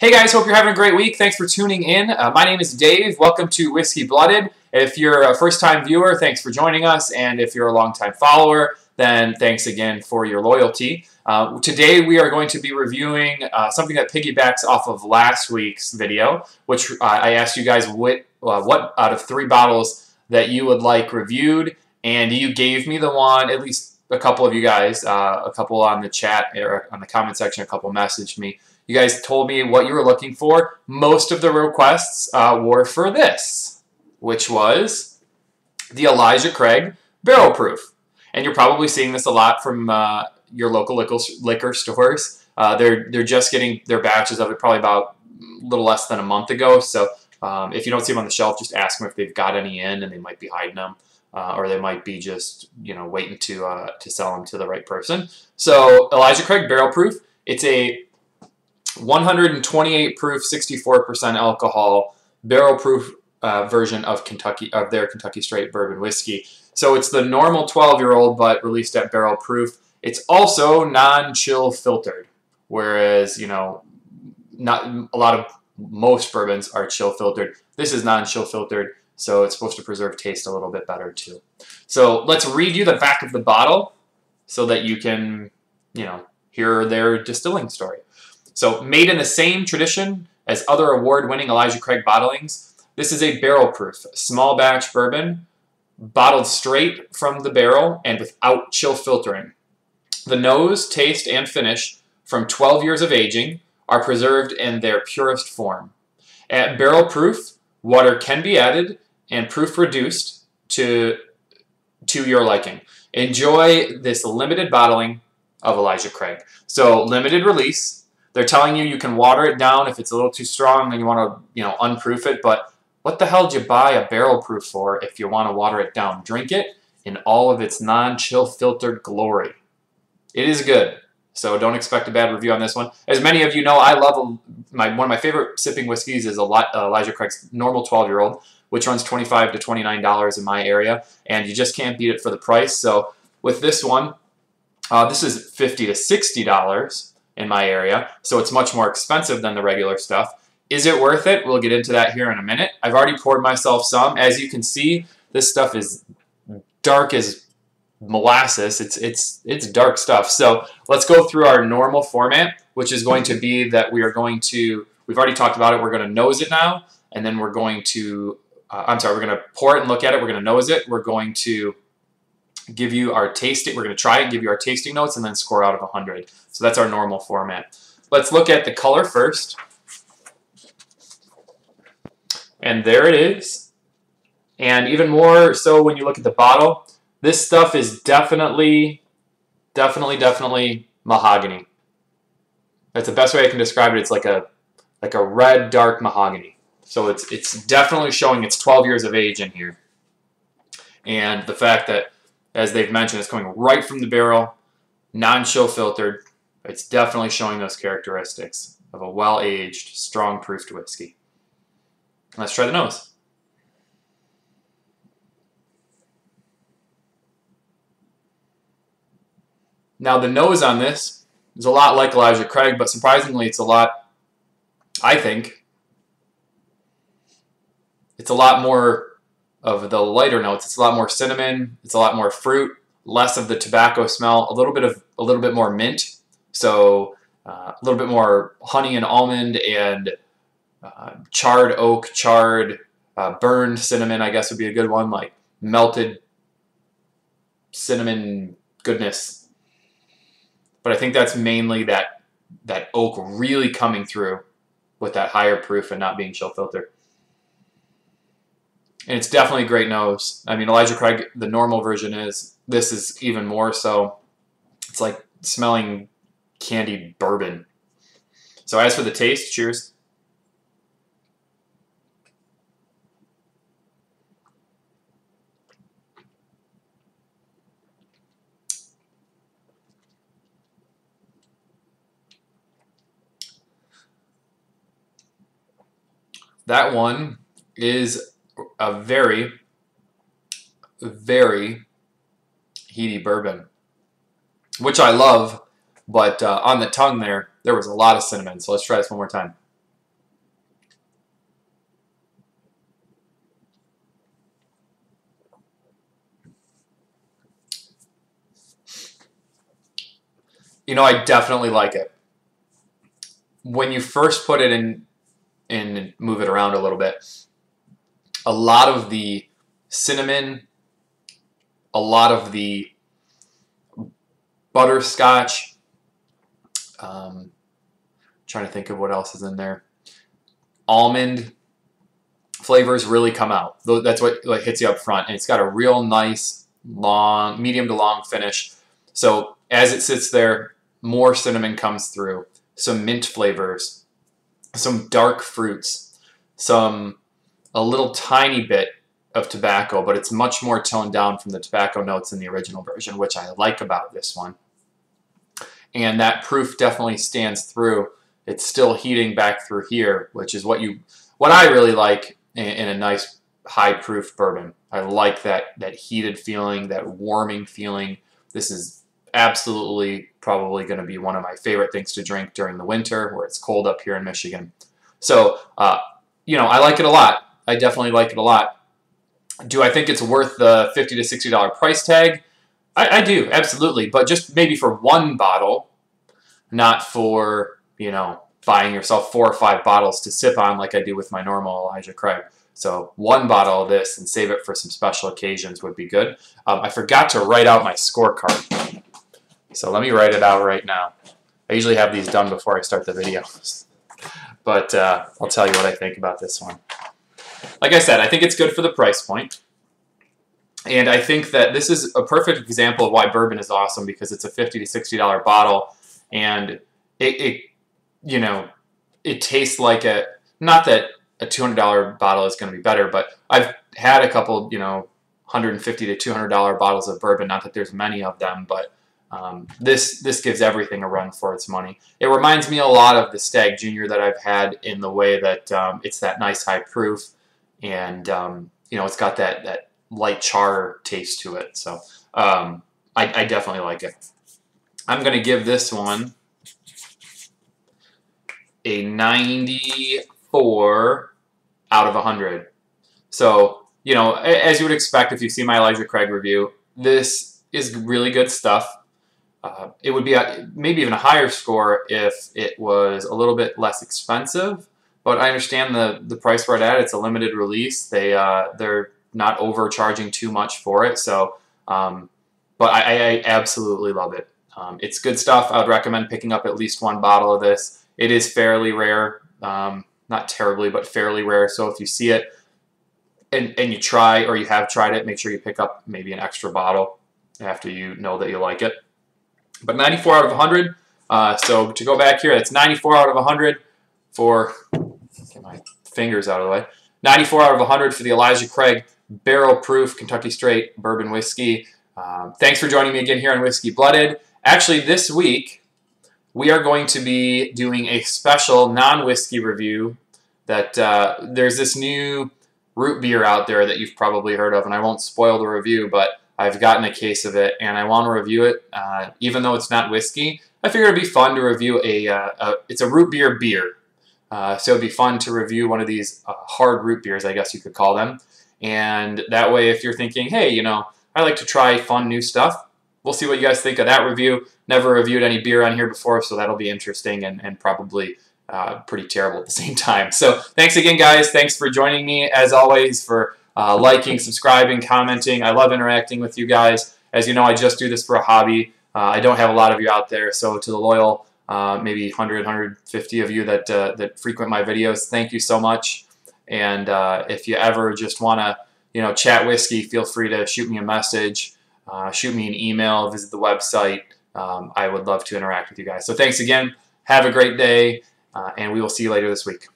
Hey guys, hope you're having a great week. Thanks for tuning in. My name is Dave. Welcome to Whiskey Blooded. If you're a first-time viewer, thanks for joining us. And if you're a long-time follower, then thanks again for your loyalty. Today we are going to be reviewing something that piggybacks off of last week's video, which I asked you guys what out of 3 bottles that you would like reviewed, and you gave me the one, at least a couple of you guys, a couple on the chat or on the comment section, a couple messaged me. You guys told me what you were looking for. Most of the requests were for this, which was the Elijah Craig Barrel Proof. And you're probably seeing this a lot from your local liquor stores. They're just getting their batches of it probably about a little less than a month ago. So if you don't see them on the shelf, just ask them if they've got any in, and they might be hiding them. Or they might be just, waiting to sell them to the right person. So Elijah Craig Barrel Proof, it's a 128 proof, 64% alcohol barrel proof version of their Kentucky Straight Bourbon whiskey. So it's the normal 12-year-old, but released at barrel proof. It's also non-chill filtered, whereas not a lot of most bourbons are chill filtered. This is non-chill filtered, so it's supposed to preserve taste a little bit better too. So let's read you the back of the bottle so that you can, hear their distilling story. So, made in the same tradition as other award-winning Elijah Craig bottlings, this is a barrel-proof, small batch bourbon, bottled straight from the barrel and without chill filtering. The nose, taste, and finish from 12 years of aging are preserved in their purest form. At barrel proof, water can be added and proof reduced to your liking. Enjoy this limited bottling of Elijah Craig. So, limited release. They're telling you can water it down if it's a little too strong and you want to, unproof it. But what the hell did you buy a barrel proof for if you want to water it down? Drink it in all of its non-chill filtered glory. It is good, so don't expect a bad review on this one. As many of you know, I love one of my favorite sipping whiskeys is Elijah Craig's normal 12-year-old, which runs $25 to $29 in my area, and you just can't beat it for the price. So with this one, this is $50 to $60. In my area, so it's much more expensive than the regular stuff. Is it worth it? We'll get into that here in a minute. I've already poured myself some. As you can see, this stuff is dark as molasses. It's dark stuff. So let's go through our normal format, which is going to be that we've already talked about it, we're going to nose it now, and then we're going to, we're going to pour it and look at it, we're going to nose it, we're going to give you our tasting, we're going to try it and give you our tasting notes and then score out of 100. So that's our normal format. Let's look at the color first. And there it is. And even more so when you look at the bottle, this stuff is definitely mahogany. That's the best way I can describe it. It's like a red, dark mahogany. So it's definitely showing it's 12 years of age in here. And the fact that, as they've mentioned, it's coming right from the barrel, non-chill filtered. It's definitely showing those characteristics of a well-aged, strong-proofed whiskey. Let's try the nose. Now, the nose on this is a lot like Elijah Craig, but surprisingly, it's a lot, I think, it's a lot more of the lighter notes. It's a lot more cinnamon, it's a lot more fruit, less of the tobacco smell, a little bit more mint, so a little bit more honey and almond and charred oak, burned cinnamon, I guess would be a good one, like melted cinnamon goodness. But I think that's mainly that oak really coming through with that higher proof and not being chill filtered. And it's definitely a great nose. I mean, Elijah Craig, the normal version is, this is even more so. It's like smelling candied bourbon. So as for the taste, cheers. That one is a very, very heady bourbon, which I love, but on the tongue there was a lot of cinnamon. So let's try this one more time. I definitely like it. When you first put it in and move it around a little bit, a lot of the cinnamon, a lot of the butterscotch, trying to think of what else is in there, almond flavors really come out. That's what hits you up front, and it's got a real nice long, medium to long finish. So as it sits there, more cinnamon comes through, some mint flavors, some dark fruits, a little tiny bit of tobacco, but it's much more toned down from the tobacco notes in the original version, which I like about this one. And that proof definitely stands through. It's still heating back through here, which is what I really like in a nice high proof bourbon. I like that heated feeling, that warming feeling. This is absolutely probably going to be one of my favorite things to drink during the winter where it's cold up here in Michigan. So, I like it a lot. I definitely like it a lot. Do I think it's worth the $50 to $60 price tag? I do, absolutely. But just maybe for one bottle, not for, buying yourself 4 or 5 bottles to sip on like I do with my normal Elijah Craig. So one bottle of this and save it for some special occasions would be good. I forgot to write out my scorecard. So let me write it out right now. I usually have these done before I start the video. But I'll tell you what I think about this one. Like I said, I think it's good for the price point. And I think that this is a perfect example of why bourbon is awesome, because it's a $50 to $60 bottle, and it tastes like not that a $200 bottle is going to be better, but I've had a couple, $150 to $200 bottles of bourbon. Not that there's many of them, but this gives everything a run for its money. It reminds me a lot of the Stag Junior that I've had in the way that it's that nice high proof, and it's got that light char taste to it. So I definitely like it. I'm going to give this one a 94 out of 100. So, as you would expect if you see my Elijah Craig review, this is really good stuff. It would be maybe even a higher score if it was a little bit less expensive, but I understand the price we're at. It's a limited release. They're not overcharging too much for it. So, but I absolutely love it. It's good stuff. I would recommend picking up at least one bottle of this. It is fairly rare, not terribly, but fairly rare. So if you see it and you try, or you have tried it, make sure you pick up maybe an extra bottle after you know that you like it. But 94 out of 100. So to go back here, that's 94 out of 100 for, get my fingers out of the way, 94 out of 100 for the Elijah Craig Barrel Proof Kentucky Straight Bourbon Whiskey. Thanks for joining me again here on Whiskey Blooded. Actually, this week, we are going to be doing a special non-whiskey review that there's this new root beer out there that you've probably heard of, and I won't spoil the review, but I've gotten a case of it, and I want to review it. Even though it's not whiskey, I figured it'd be fun to review it's a root beer beer. So it'd be fun to review one of these hard root beers, I guess you could call them. And that way, if you're thinking, hey, I like to try fun new stuff, we'll see what you guys think of that review. Never reviewed any beer on here before, so that'll be interesting and probably pretty terrible at the same time. So thanks again, guys. Thanks for joining me, as always, for liking, subscribing, commenting. I love interacting with you guys. As you know, I just do this for a hobby. I don't have a lot of you out there, so to the loyal maybe 100, 150 of you that frequent my videos, thank you so much. And if you ever just want to chat whiskey, feel free to shoot me a message. Shoot me an email, visit the website. I would love to interact with you guys. So thanks again. Have a great day, and we will see you later this week.